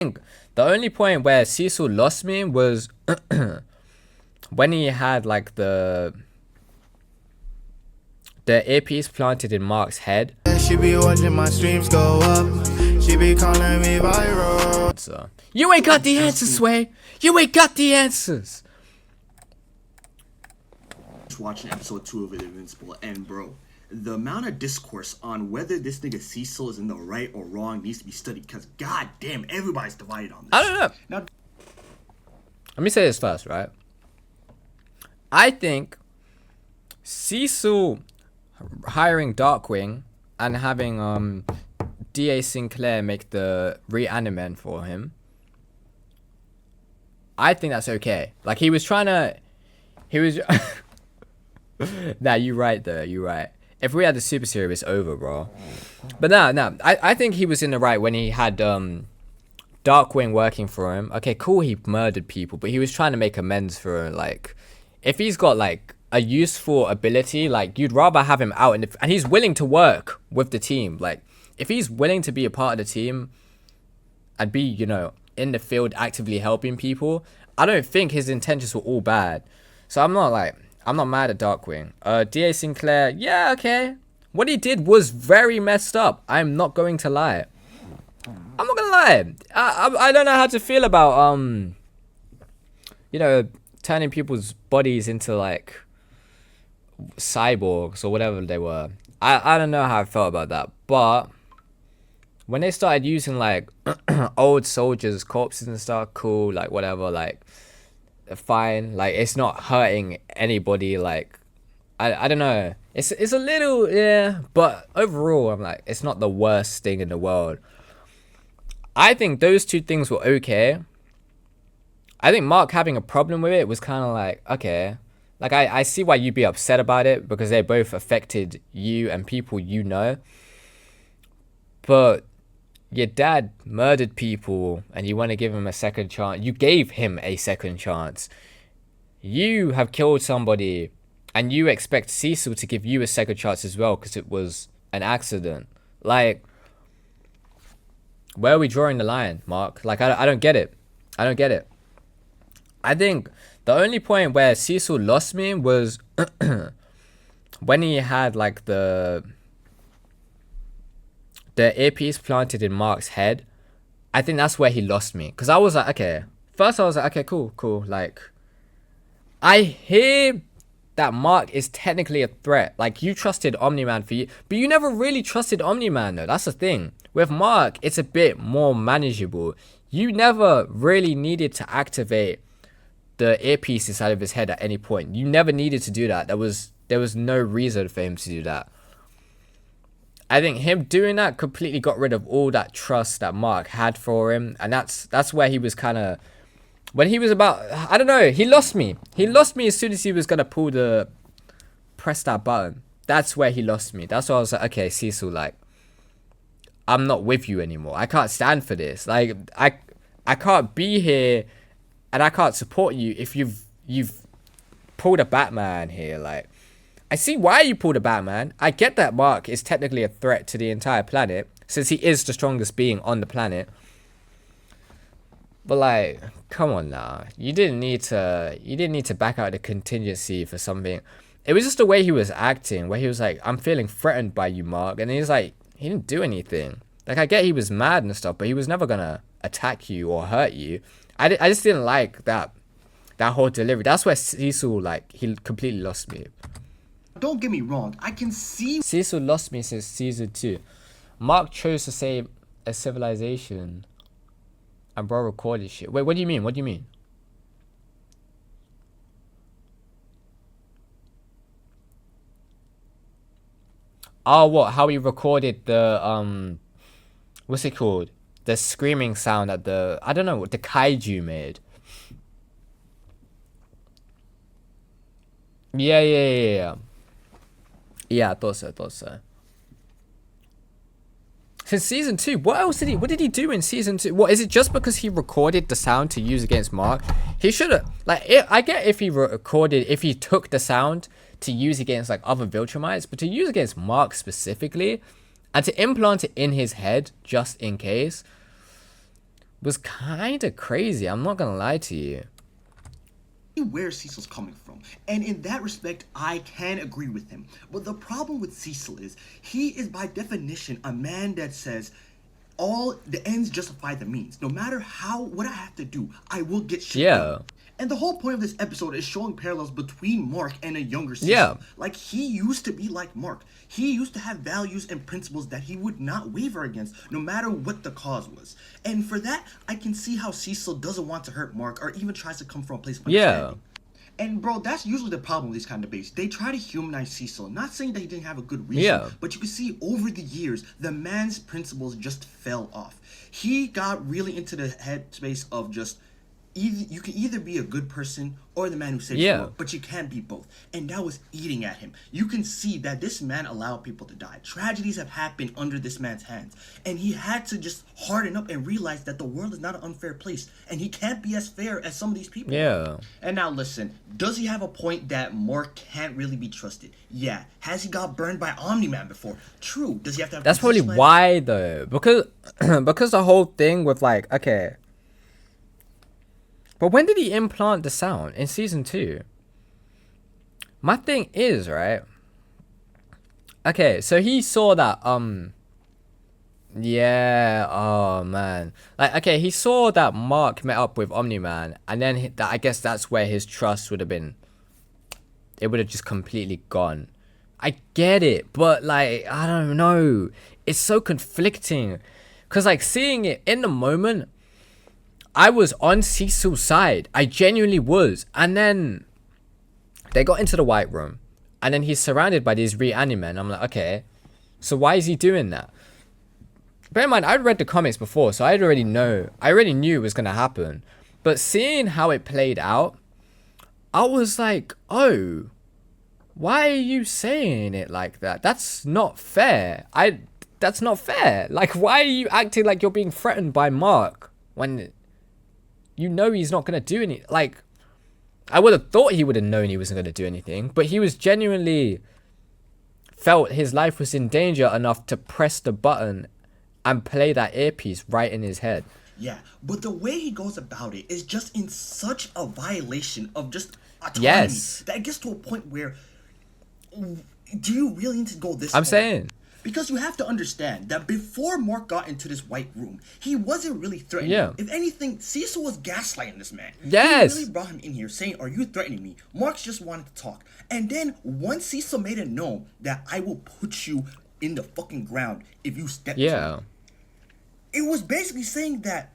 think the only point where Cecil lost me was when he had like the earpiece planted in Mark's head. She be watching my streams go up. She be calling me viral. So you ain't got the answers, Sway. You ain't got the answers. Just watching episode 2 of Invincible, and bro, the amount of discourse on whether this nigga Cecil is in the right or wrong needs to be studied, because goddamn, everybody's divided on this. I don't know. Now, let me say this first, right? I think Cecil hiring Darkwing and having DA Sinclair make the reanimen for him, I think that's okay. Like, he was nah, you right there, you right. If we had the Super Series, it's over, bro. But no, I think he was in the right when he had Darkwing working for him. Okay, cool, he murdered people, but he was trying to make amends for, like, if he's got like a useful ability, like, you'd rather have him out and he's willing to work with the team. Like, if he's willing to be a part of the team and be, you know, in the field actively helping people, I don't think his intentions were all bad. So I'm not mad at Darkwing. DA Sinclair, yeah, okay. What he did was very messed up. I'm not going to lie. I'm not gonna lie. I don't know how to feel about you know, turning people's bodies into like cyborgs or whatever they were. I don't know how I felt about that, but when they started using like old soldiers' corpses and stuff, cool, like whatever, like fine, like it's not hurting anybody. Like I don't know, it's a little, yeah, but overall I'm like, it's not the worst thing in the world. I think those two things were okay. I think Mark having a problem with it was kind of like, okay, like I see why you'd be upset about it because they both affected you and people you know. But your dad murdered people and you want to give him a second chance. You gave him a second chance. You have killed somebody and you expect Cecil to give you a second chance as well because it was an accident. Like, where are we drawing the line, Mark? Like, I don't get it. I don't get it. I think the only point where Cecil lost me was when he had like the earpiece planted in Mark's head. I think that's where he lost me, because I was like, okay, first I was like, okay, cool, like, I hear that Mark is technically a threat. Like, you trusted Omni-Man for you, but you never really trusted Omni-Man though. That's the thing. With Mark, it's a bit more manageable. You never really needed to activate the earpiece inside of his head at any point. You never needed to do that. There was no reason for him to do that. I think him doing that completely got rid of all that trust that Mark had for him, and that's where he was kind of, when he was about, I don't know, he lost me. He lost me as soon as he was gonna press that button. That's where he lost me. That's why I was like, okay, Cecil, like, I'm not with you anymore. I can't stand for this. Like, I can't be here and I can't support you if you've pulled a Batman here. Like, I see why you pulled a Batman. I get that Mark is technically a threat to the entire planet, since he is the strongest being on the planet. But like, come on now. You didn't need to back out the contingency for something. It was just the way he was acting, where he was like, I'm feeling threatened by you, Mark. And he's like, he didn't do anything. Like, I get he was mad and stuff, but he was never gonna attack you or hurt you. I just didn't like that whole delivery. That's where Cecil, like, he completely lost me. don't get me wrong, I can see Cecil lost me since season 2. Mark chose to save a civilization and bro recorded shit. Wait, what do you mean? What do you mean? Oh, what? How he recorded the what's it called? The screaming sound that I don't know what the kaiju made. Yeah. Yeah, I thought so. Since season 2, what did he do in season 2? What, is it just because he recorded the sound to use against Mark? He should have, like, I get if he took the sound to use against, like, other Viltrumites, but to use against Mark specifically, and to implant it in his head, just in case, was kind of crazy. I'm not gonna lie to you. Where Cecil's coming from, and in that respect I can agree with him. But the problem with Cecil is he is by definition a man that says all the ends justify the means. No matter what I have to do, I will get shit done. And the whole point of this episode is showing parallels between Mark and a younger Cecil. Like, he used to be like Mark. He used to have values and principles that he would not waver against, no matter what the cause was. And for that, I can see how Cecil doesn't want to hurt Mark or even tries to come from a place of understanding. And bro, that's usually the problem with these kind of debates. They try to humanize Cecil. Not saying that he didn't have a good reason, but you can see over the years, the man's principles just fell off. He got really into the headspace of just, you can either be a good person or the man who saves the world, but you can't be both. And that was eating at him. You can see that this man allowed people to die. Tragedies have happened under this man's hands. And he had to just harden up and realize that the world is not an unfair place. And he can't be as fair as some of these people. And now listen, does he have a point that Mark can't really be trusted? Yeah. Has he got burned by Omni-Man before? True. Does he have to have... That's probably why though. Because the whole thing with like, okay... But when did he implant the sound? In season 2? My thing is, right? Okay, so he saw that, yeah, oh man. Like, okay, he saw that Mark met up with Omni-Man, and then I guess that's where his trust would have been. It would have just completely gone. I get it, but like, I don't know. It's so conflicting. Because like, seeing it in the moment... I was on Cecil's side. I genuinely was. And then they got into the White Room. And then he's surrounded by these reanimen. I'm like, okay, so why is he doing that? Bear in mind, I'd read the comics before, so I already knew it was going to happen. But seeing how it played out, I was like, oh, why are you saying it like that? That's not fair. That's not fair. Like, why are you acting like you're being threatened by Mark when... You know he's not going to do anything. Like, I would have thought he would have known he wasn't going to do anything. But he was genuinely felt his life was in danger enough to press the button and play that earpiece right in his head. Yeah, but the way he goes about it is just in such a violation of just autonomy that it gets to a point where, do you really need to go this I'm saying... Because you have to understand that before Mark got into this White Room, he wasn't really threatening him. If anything, Cecil was gaslighting this man. He really brought him in here saying, are you threatening me? Mark just wanted to talk. And then once Cecil made it known that I will put you in the fucking ground if you step to me, it was basically saying that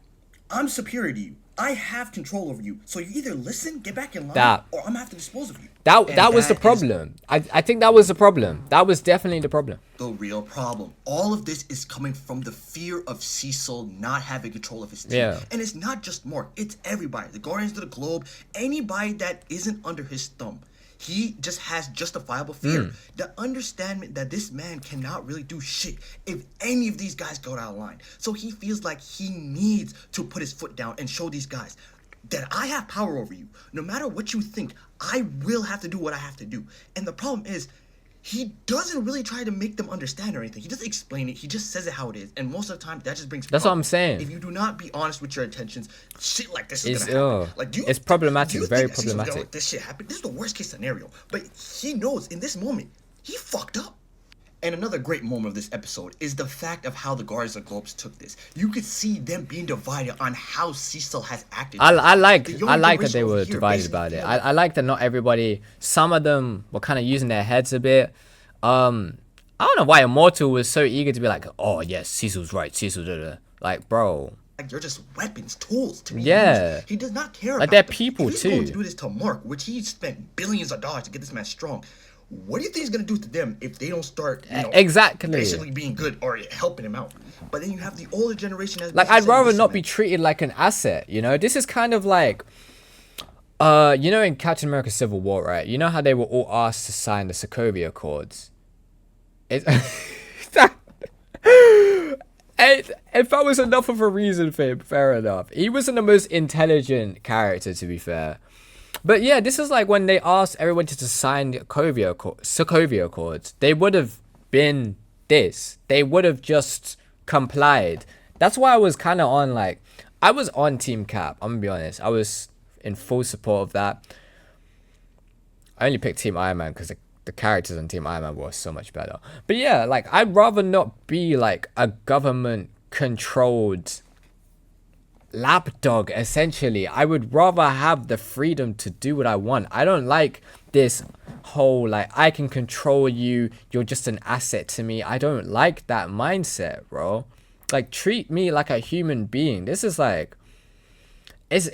I'm superior to you. I have control over you. So you either listen, get back in line, or I'm gonna have to dispose of you. That was the problem. I think that was the problem. That was definitely the problem. The real problem. All of this is coming from the fear of Cecil not having control of his team. And it's not just Mark. It's everybody. The Guardians of the Globe. Anybody that isn't under his thumb. He just has justifiable fear. The understanding that this man cannot really do shit if any of these guys go out of line. So he feels like he needs to put his foot down and show these guys that I have power over you. No matter what you think, I will have to do what I have to do. And the problem is, he doesn't really try to make them understand or anything. He doesn't explain it. He just says it how it is. And most of the time, that just brings That's problems. what I'm saying. If you do not be honest with your intentions, shit like this is going to happen. Like, it's problematic. Very problematic. Let this shit happen? This is the worst case scenario. But he knows in this moment, he fucked up. And another great moment of this episode is the fact of how the Guardians of the Globes took this. You could see them being divided on how Cecil has acted. I like that they were divided about it. I like that not everybody, some of them were kind of using their heads a bit. I don't know why Immortal was so eager to be like, oh yes, Cecil's right, Cecil, like, bro. Like, they're just weapons, tools to be used. He does not care like, about they're them. people if he's too. Going to do this to Mark, which he spent billions of dollars to get this man strong. What do you think he's going to do to them if they don't start, basically being good or helping him out? But then you have the older generation as like, I'd rather not be treated like an asset, you know? This is kind of like, you know, in Captain America Civil War, right? You know how they were all asked to sign the Sokovia Accords? If that was enough of a reason for him, fair enough. He wasn't the most intelligent character, to be fair. But yeah, this is like when they asked everyone to sign the Sokovia Accords. They would have been this. They would have just complied. That's why I was kind of on like, I was on Team Cap. I'm gonna be honest. I was in full support of that. I only picked Team Iron Man because the characters on Team Iron Man were so much better. But yeah, like, I'd rather not be like a government controlled lapdog, essentially. I would rather have the freedom to do what I want. I don't like this whole, like, I can control you, you're just an asset to me. I don't like that mindset, bro. Like, treat me like a human being. This is like, it's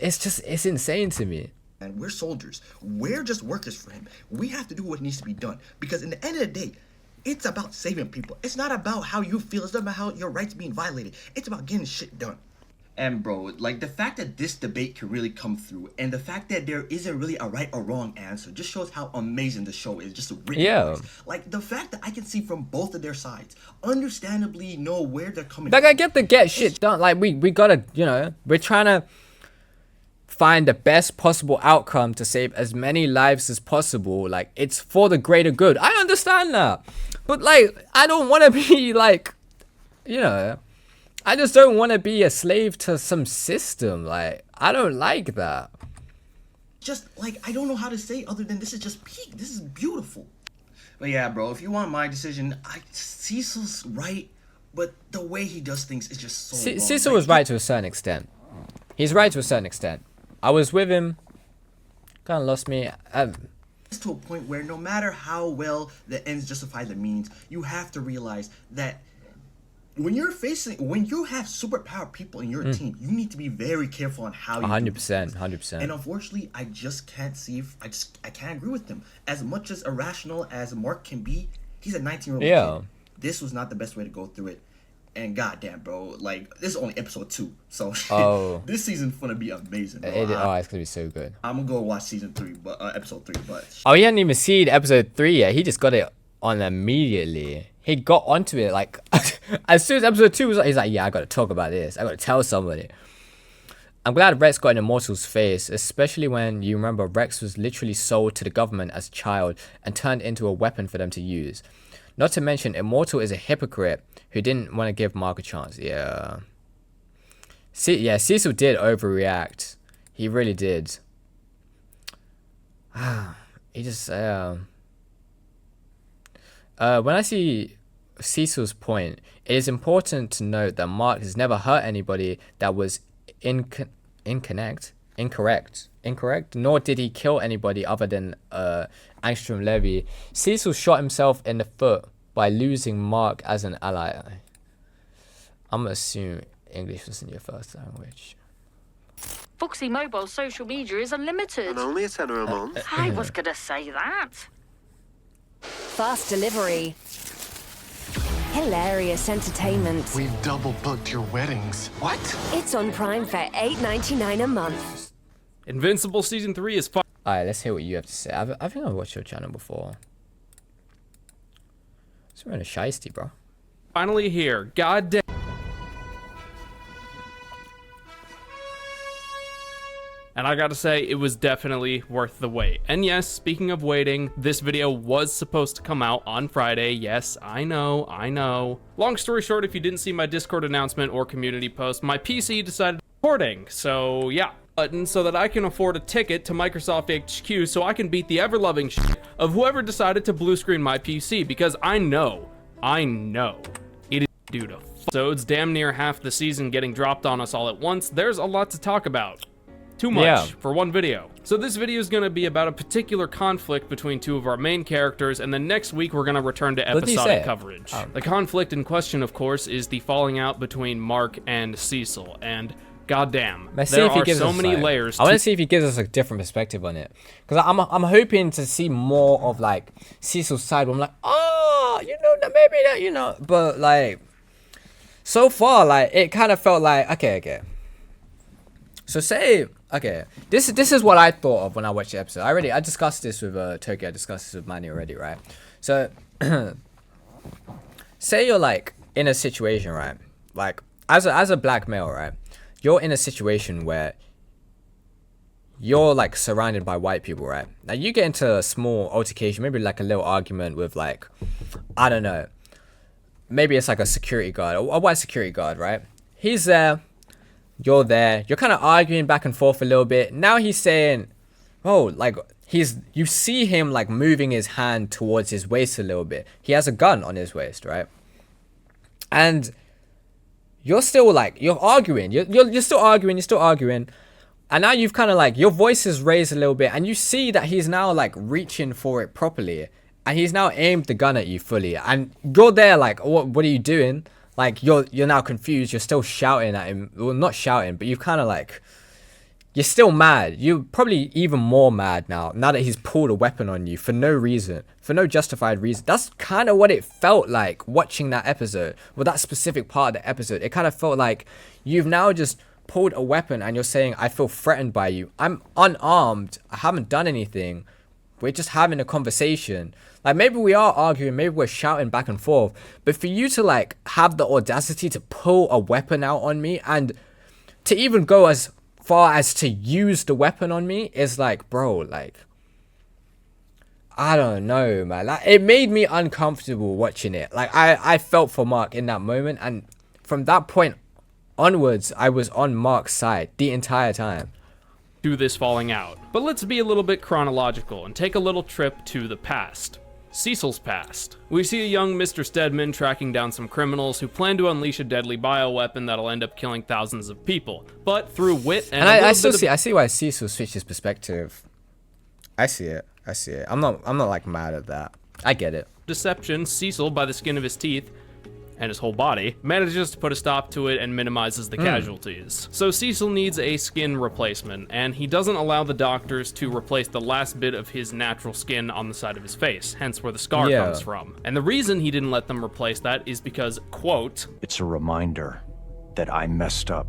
insane to me. And we're soldiers. We're just workers for him. We have to do what needs to be done. Because in the end of the day, it's about saving people. It's not about how you feel. It's not about how your rights being violated. It's about getting shit done. And bro, like, the fact that this debate can really come through, and the fact that there isn't really a right or wrong answer, just shows how amazing the show is. Just written. Yeah. Like, the fact that I can see from both of their sides, understandably know where they're coming Like, from. I get the get shit done. Like, we gotta, you know, we're trying to find the best possible outcome to save as many lives as possible. Like, it's for the greater good. I understand that. But, like, I don't want to be, like, you know, I just don't want to be a slave to some system. Like, I don't like that. Just, like, I don't know how to say other than this is just peak. This is beautiful. But yeah, bro, if you want my decision, Cecil's right, but the way he does things is just so wrong. Cecil was right to a certain extent. He's right to a certain extent. I was with him. Kind of lost me. It's to a point where no matter how well the ends justify the means, you have to realize that when you have superpowered people in your team, you need to be very careful on how you 100%, 100%. And unfortunately, I just can't see I can't agree with him. As much as irrational as Mark can be, he's a 19-year-old kid. This was not the best way to go through it. And goddamn, bro, like, this is only episode 2, so this season's gonna be amazing, bro. It's gonna be so good. I'm gonna go watch season 3, but episode 3, but he hadn't even seen episode 3 yet. He just got it on immediately. He got onto it like as soon as episode 2 was like, he's like, yeah, I gotta talk about this. I gotta tell somebody. I'm glad Rex got in Immortal's face, especially when you remember Rex was literally sold to the government as a child and turned into a weapon for them to use. Not to mention, Immortal is a hypocrite who didn't want to give Mark a chance. Yeah. Cecil did overreact. He really did. He just, when I see Cecil's point, it is important to note that Mark has never hurt anybody that was incorrect, nor did he kill anybody other than Angstrom Levy. Cecil shot himself in the foot by losing Mark as an ally. I'm gonna assume English wasn't your first language. Foxy Mobile's social media is unlimited. And only a tenner a month. I was gonna say that. Fast delivery. Hilarious entertainment. We've double booked your weddings. What? It's on Prime for $8.99 a month. Invincible Season 3 is fun. Alright, let's hear what you have to say. I think I've watched your channel before. It's really shiesty, bro. Finally here. God damn. And I gotta say, it was definitely worth the wait. And yes, speaking of waiting, this video was supposed to come out on Friday. Yes, I know. Long story short, if you didn't see my Discord announcement or community post, my PC decided recording. So yeah, button so that I can afford a ticket to Microsoft HQ so I can beat the ever-loving shit of whoever decided to blue screen my PC, because I know it is due to so it's damn near half the season getting dropped on us all at once. There's a lot to talk about. Too much for one video. So this video is going to be about a particular conflict between two of our main characters, and then next week we're going to return to episodic coverage. The conflict in question, of course, is the falling out between Mark and Cecil, and goddamn, there are so many layers. I want to see if he gives us a different perspective on it, because I'm hoping to see more of like Cecil's side. Where I'm like, oh, you know, that maybe that, you know, but like so far, like it kind of felt like okay. So say, okay, this is what I thought of when I watched the episode. I discussed this with Tokyo, I discussed this with Manny already, right? So, say you're like in a situation, right? Like as a black male, right? You're in a situation where you're like surrounded by white people, right? Now you get into a small altercation, maybe like a little argument with like, I don't know, maybe it's like a security guard, a white security guard, right? He's there. You're there. You're kind of arguing back and forth a little bit. Now he's saying, oh, like, you see him, like, moving his hand towards his waist a little bit. He has a gun on his waist, right? And you're still, like, you're arguing. You're still arguing. And now you've kind of, like, your voice is raised a little bit. And you see that he's now, like, reaching for it properly. And he's now aimed the gun at you fully. And you're there, like, what are you doing? Like, you're now confused. You're still shouting at him. Well, not shouting, but you've kind of, like, you're still mad. You're probably even more mad now that he's pulled a weapon on you for no reason, for no justified reason. That's kind of what it felt like watching that episode, well, that specific part of the episode. It kind of felt like you've now just pulled a weapon and you're saying, I feel threatened by you. I'm unarmed. I haven't done anything. We're just having a conversation. Like, maybe we are arguing, maybe we're shouting back and forth, but for you to, like, have the audacity to pull a weapon out on me and to even go as far as to use the weapon on me is like, bro, like, I don't know, man. Like, it made me uncomfortable watching it. Like, I felt for Mark in that moment, and from that point onwards, I was on Mark's side the entire time. To this falling out. But let's be a little bit chronological and take a little trip to the past. Cecil's past. We see a young Mr. Stedman tracking down some criminals who plan to unleash a deadly bioweapon that'll end up killing thousands of people. But through wit and I see why Cecil switched his perspective. I see it. I'm not like mad at that. I get it. Deception, Cecil, by the skin of his teeth and his whole body, manages to put a stop to it and minimizes the casualties. So Cecil needs a skin replacement, and he doesn't allow the doctors to replace the last bit of his natural skin on the side of his face, hence where the scar comes from. And the reason he didn't let them replace that is because, quote, "It's a reminder that I messed up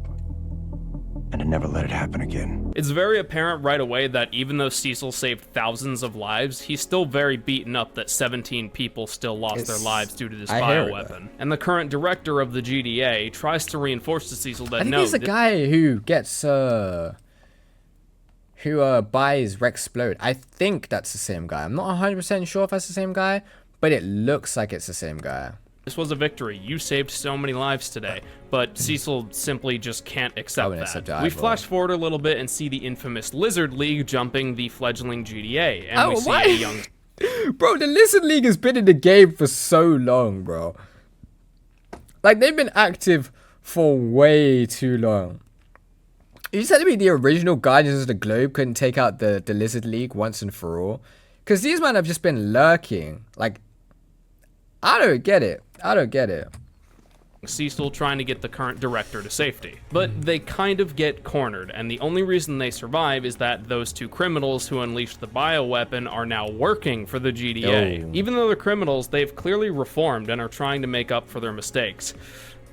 and to never let it happen again." It's very apparent right away that even though Cecil saved thousands of lives, he's still very beaten up that 17 people still lost their lives due to this bioweapon. And the current director of the GDA tries to reinforce to Cecil that I think he's the guy who gets who buys Rexplode. I think that's the same guy. I'm not 100% sure if that's the same guy, but it looks like it's the same guy. This was a victory. You saved so many lives today. But Cecil simply just can't accept that. We flash forward a little bit and see the infamous Lizard League jumping the fledgling GDA. And we see a young... Bro, the Lizard League has been in the game for so long, bro. Like, they've been active for way too long. Are you telling me the original Guardians of the Globe couldn't take out the Lizard League once and for all? Because these men have just been lurking. Like, I don't get it. Cecil trying to get the current director to safety. But they kind of get cornered, and the only reason they survive is that those two criminals who unleashed the bioweapon are now working for the GDA. Even though they're criminals, they've clearly reformed and are trying to make up for their mistakes.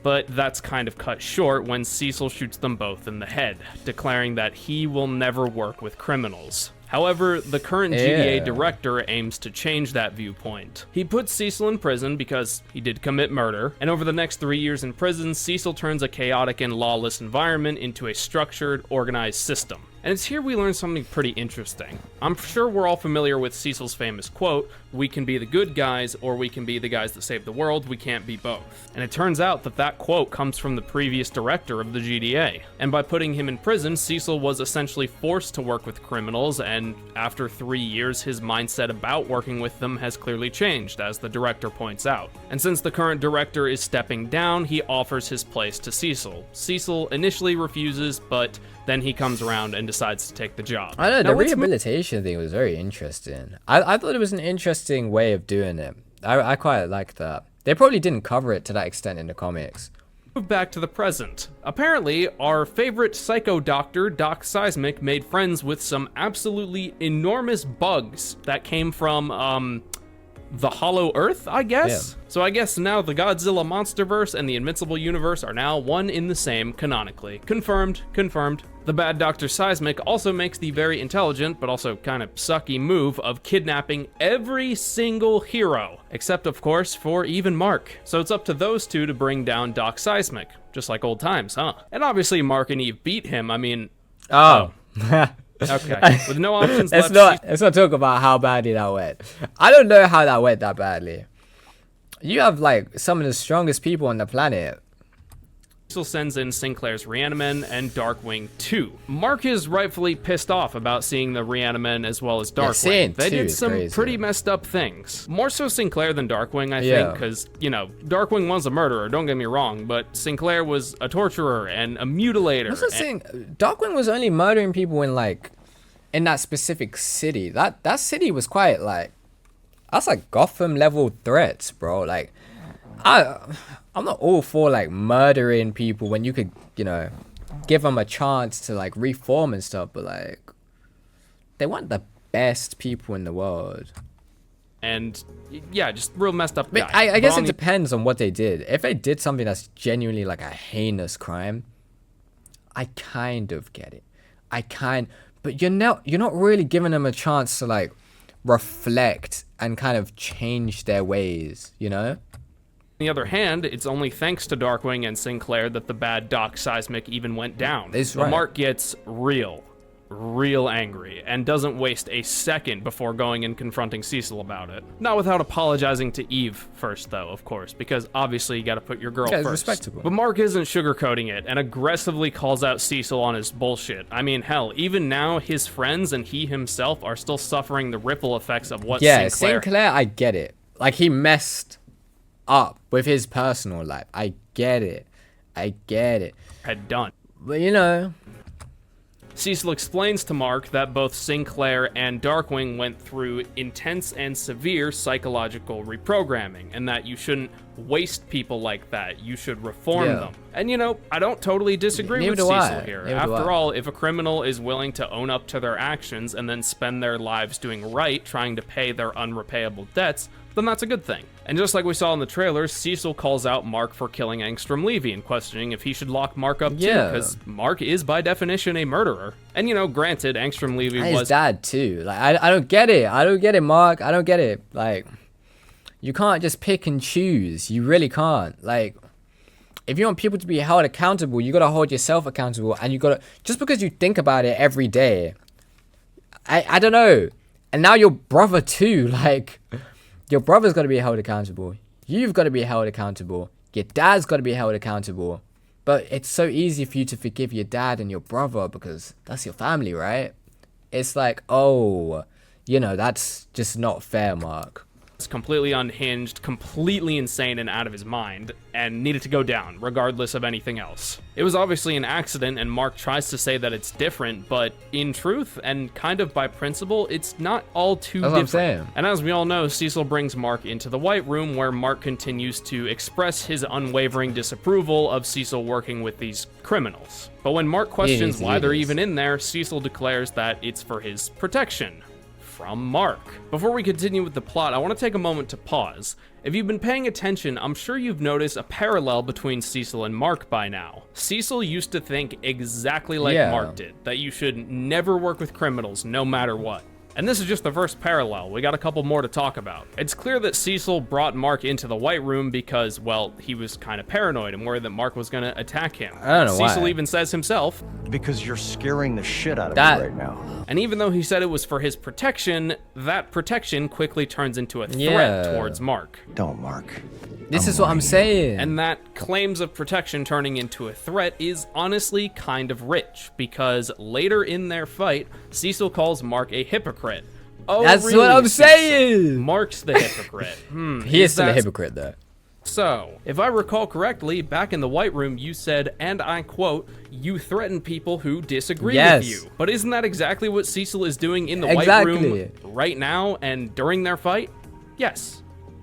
But that's kind of cut short when Cecil shoots them both in the head, declaring that he will never work with criminals. However, the current GDA director aims to change that viewpoint. He puts Cecil in prison because he did commit murder, and over the next 3 years in prison, Cecil turns a chaotic and lawless environment into a structured, organized system. And it's here we learn something pretty interesting. I'm sure we're all familiar with Cecil's famous quote, "We can be the good guys, or we can be the guys that save the world, we can't be both." And it turns out that that quote comes from the previous director of the GDA. And by putting him in prison, Cecil was essentially forced to work with criminals, and after 3 years, his mindset about working with them has clearly changed, as the director points out. And since the current director is stepping down, he offers his place to Cecil. Cecil initially refuses, but then he comes around and decides to take the job. I don't know, the rehabilitation thing was very interesting. I thought it was an interesting way of doing it. I quite liked that. They probably didn't cover it to that extent in the comics. Move back to the present. Apparently, our favorite psycho doctor, Doc Seismic, made friends with some absolutely enormous bugs that came from, the Hollow Earth, I guess? Yeah. So I guess now the Godzilla Monsterverse and the Invincible Universe are now one in the same canonically. Confirmed. The bad Dr. Seismic also makes the very intelligent, but also kind of sucky move of kidnapping every single hero, except of course for Eve and Mark. So it's up to those two to bring down Doc Seismic, just like old times, huh? And obviously Mark and Eve beat him, I mean... Okay, with no options left... Let's not talk about how badly that went. I don't know how that went that badly. You have, like, some of the strongest people on the planet Cecil sends in Sinclair's reanimen and Darkwing 2. Mark is rightfully pissed off about seeing the reanimen as well as Darkwing. seeing They two did is some crazy. pretty messed up things. More so Sinclair than Darkwing, I think, because, you know, Darkwing was a murderer, don't get me wrong, but Sinclair was a torturer and a mutilator. What's the thing? Darkwing was only murdering people in like, in that specific city. That city was quite like, that's like Gotham level threats, bro. Like, I'm not all for like murdering people when you could, you know, give them a chance to like reform and stuff, but like, they weren't the best people in the world. And yeah, just real messed up I, mean, guy. I guess But on it depends on what they did. If they did something that's genuinely like a heinous crime, I kind of get it. But you're not really giving them a chance to like reflect and kind of change their ways, you know? On the other hand, it's only thanks to Darkwing and Sinclair that the bad Doc Seismic even went down. That's But right. Mark gets real angry and doesn't waste a second before going and confronting Cecil about it. Not without apologizing to Eve first, though, of course, because obviously you gotta put your girl Yeah, it's first. respectable. But Mark isn't sugarcoating it and aggressively calls out Cecil on his bullshit. I mean, hell, even now his friends and he himself are still suffering the ripple effects of what Sinclair, I get it. Like, he messed up with his personal life. I get it. had done. But, you know, Cecil explains to Mark that both Sinclair and Darkwing went through intense and severe psychological reprogramming, and that you shouldn't waste people like that. You should reform them. And you know, I don't totally disagree Neither with do Cecil I. here. Neither do After I. all, if a criminal is willing to own up to their actions and then spend their lives doing right, trying to pay their unrepayable debts, then that's a good thing. And just like we saw in the trailers, Cecil calls out Mark for killing Angstrom Levy and questioning if he should lock Mark up too, because Mark is by definition a murderer. And you know, granted, Angstrom Levy and was his dad too. Like, I don't get it. I don't get it, Mark. I don't get it. Like, you can't just pick and choose. You really can't. Like, if you want people to be held accountable, you gotta hold yourself accountable, and you gotta, just because you think about it every day, I don't know. And now your brother too, like, your brother's got to be held accountable. You've got to be held accountable. Your dad's got to be held accountable. But it's so easy for you to forgive your dad and your brother because that's your family, right? It's like, oh, you know, that's just not fair, Mark. completely unhinged, completely insane and out of his mind, and needed to go down, regardless of anything else. It was obviously an accident, and Mark tries to say that it's different, but in truth, and kind of by principle, it's not all too That's what I'm different. saying. And as we all know, Cecil brings Mark into the White Room, where Mark continues to express his unwavering disapproval of Cecil working with these criminals. But when Mark questions why they're even in there, Cecil declares that it's for his protection. From Mark. Before we continue with the plot, I want to take a moment to pause. If you've been paying attention, I'm sure you've noticed a parallel between Cecil and Mark by now. Cecil used to think exactly like Mark did, that you should never work with criminals no matter what. And this is just the first parallel. We got a couple more to talk about. It's clear that Cecil brought Mark into the White Room because, well, he was kind of paranoid and worried that Mark was going to attack him. I don't know Cecil why. even says himself, Because you're scaring the shit out of me right now. and even though he said it was for his protection, that protection quickly turns into a threat towards Mark. Don't, Mark. This is what I'm saying. And that claims of protection turning into a threat is honestly kind of rich, because later in their fight, Cecil calls Mark a hypocrite. Oh, That's really, what I'm Cecil? saying. Mark's the hypocrite. He is still a that- hypocrite, though. So, if I recall correctly, back in the White Room, you said, and I quote, "You threaten people who disagree with you." But isn't that exactly what Cecil is doing in the White Room right now and during their fight? Yes.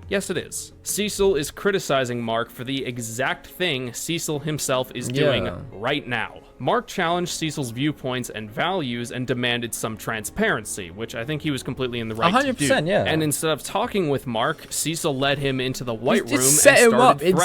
Yes, it is. Cecil is criticizing Mark for the exact thing Cecil himself is doing right now. Mark challenged Cecil's viewpoints and values and demanded some transparency, which I think he was completely in the right to do. 100%, yeah. And instead of talking with Mark, Cecil led him into the White Room and just set him up started threatening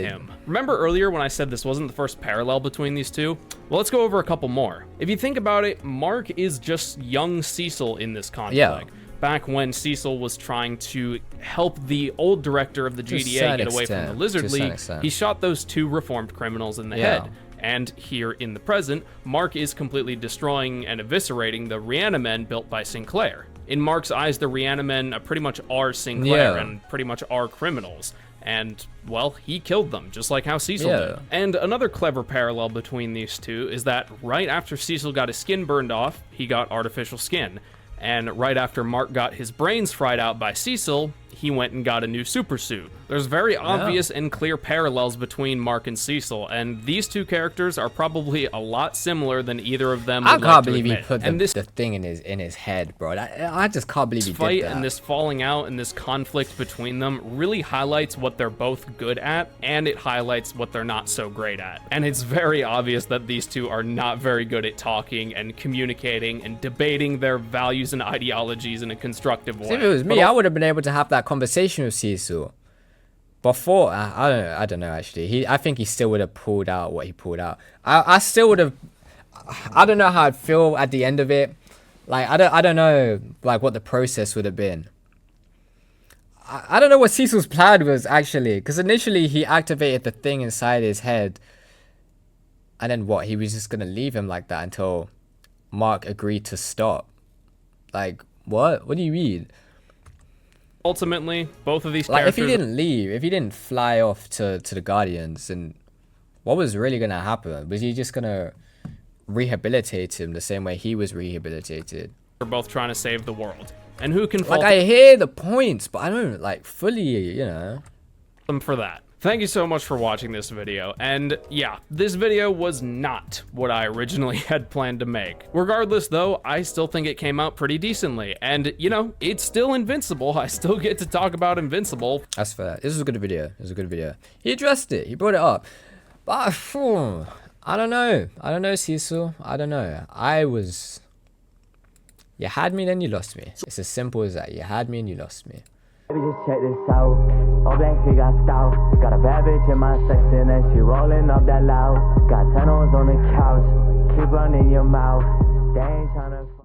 instead. him. Remember earlier when I said this wasn't the first parallel between these two? Well, let's go over a couple more. If you think about it, Mark is just young Cecil in this conflict. Back when Cecil was trying to help the old director of the GDA get away from the Lizard League, he shot those two reformed criminals in the head. And here in the present, Mark is completely destroying and eviscerating the reanimen built by Sinclair. In Mark's eyes, the reanimen pretty much are Sinclair and pretty much are criminals. And, well, he killed them, just like how Cecil Yeah. did. And another clever parallel between these two is that right after Cecil got his skin burned off, he got artificial skin. And right after Mark got his brains fried out by Cecil, he went and got a new super suit. There's very obvious and clear parallels between Mark and Cecil, and these two characters are probably a lot similar than either of them would I like can't to believe he admit. put And this the thing in his head, bro. I just can't believe he fight did that. and this falling out and this conflict between them really highlights what they're both good at, and it highlights what they're not so great at. And it's very obvious that these two are not very good at talking and communicating and debating their values and ideologies in a constructive way. See, if it was me, I would have been able to have that conversation with Cecil. Before, I don't know actually. I think he still would have pulled out what he pulled out. I still would have. I don't know how I'd feel at the end of it. Like I don't know like what the process would have been. I don't know what Cecil's plan was actually, because initially he activated the thing inside his head, and then what? He was just gonna leave him like that until Mark agreed to stop. Like what? What do you mean? Ultimately, both of these Like, characters... if he didn't leave, if he didn't fly off to the Guardians, then what was really going to happen? Was he just going to rehabilitate him the same way he was rehabilitated? are both trying to save the world. And who can fault Like, I hear the points, but I don't, like, fully, you know. them for that? Thank you so much for watching this video, and yeah, this video was not what I originally had planned to make. Regardless though, I still think it came out pretty decently, and you know, it's still Invincible. I still get to talk about Invincible. That's fair. This was a good video. It was a good video. He addressed it. He brought it up. But, I don't know. I don't know, Cecil. I don't know. You had me, then you lost me. It's as simple as that. You had me and you lost me. Baby, just check this out. All black, she got stout. Got a bad bitch in my section and she rolling up that loud. Got tunnels on the couch. Keep running your mouth.